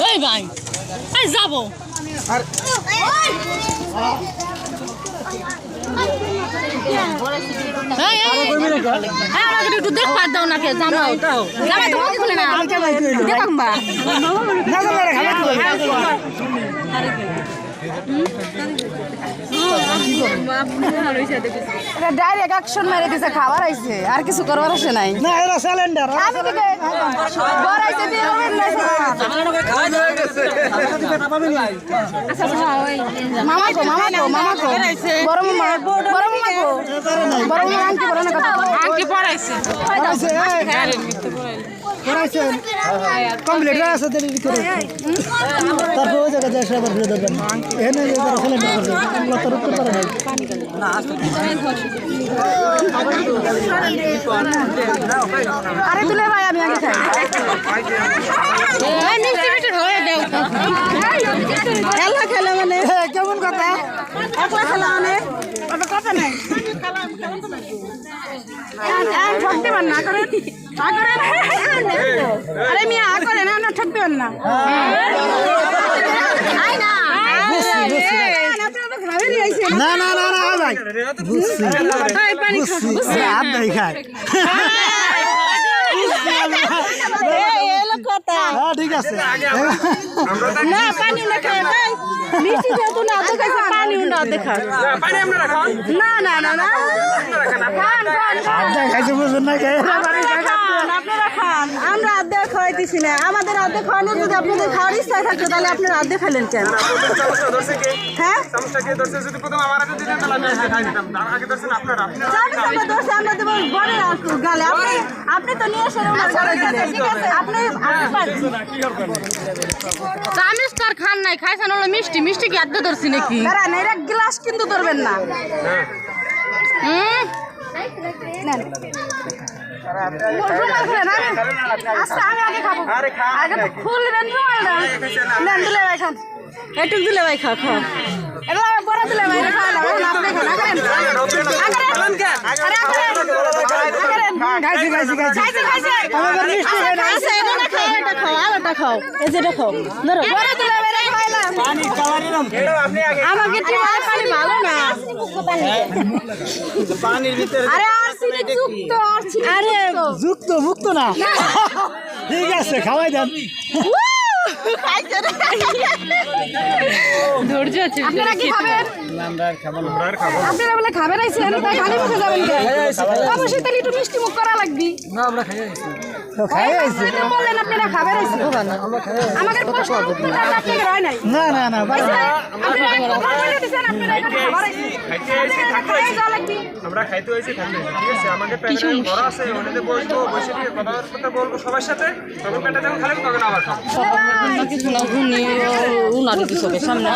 ওই ভাই এই যাবো একটু দেখবার দাও না কে জামাই জামাই তোমাকে খুলে না দেখবা ডাইরেক্ট অ্যাকশন মেরে দিছে খাবার আইছে আর কিছু করবার আসে নাই না এরা সিলিন্ডার আমি দিকে বড়াইছে দিয়ে মামা কো বড় মামা আন্টি বড় না কথা আন্টি পড়াইছে পড়াইছে কমপ্লিট হয়ে আছে দেরি করে তারপর ওই জায়গা যায় সবার ভিড় দেবেন এখানে যারা সিলিন্ডার করবে আমরা তো রুখতে পারে না আরে তুলে ভাই আমি আগে খাই এই মিষ্টি মিষ্টি হয়ে দাও খেলা খেলা মানে কেমন কথা একলা খেলা মানে ওটা কথা নাই ঠকতে পার না করেন আরে মিয়া করেন না ঠকতে পার না না না না না ভাই পানি খায় ঠিক আছে না পানি না খায় ভাই মিষ্টি যেহেতু না তো খাইছে পানি না দেখা পানি আমরা খান না না না না খান খাইছে বুঝুন না খায় আপনারা খান আমরা আধা খাইতেছি না আমাদের আধা খাওয়ানোর যদি আপনাদের খাওয়ার ইচ্ছা থাকতো তাহলে আপনারা আধা খাইলেন কেন হ্যাঁ আমরা দেবো বড় গালে আপনি তো নিয়ে এসে চামিস্টার খান নাই খাইছেন হলো মিষ্টি মিষ্টি কি আধা ধরছি নাকি এক গ্লাস কিন্তু ধরবেন না একটু দিলে ভাই খা খা বড় দিলে ভাই যুক্ত মুক্ত না ঠিক আছে খাওয়াই দেন ধৈর্য আছে আপনারা কি খাবেন আপনারা বলে খাবেন আইছেন তাই খালি মুখে যাবেন অবশ্যই তাহলে একটু মিষ্টি মুখ করা লাগবে না আমরা খাই আইছি বললেন আপনারা খাবেন আইছেন আমাদের প্রশ্ন উত্তরটা আপনাদের হয় নাই না না না আপনারা কথা বলে দিবেন আপনারা খাবার আইছি আমরা খাইতে হইছি থাকতে ঠিক আছে আমাদের প্যানেলে বড় আছে ওনাতে বসবো বসে দিয়ে কথা বলবো সবার সাথে তখন পেটটা যখন খালি তখন আবার খাবো কিছু না উনি কিছু সামনে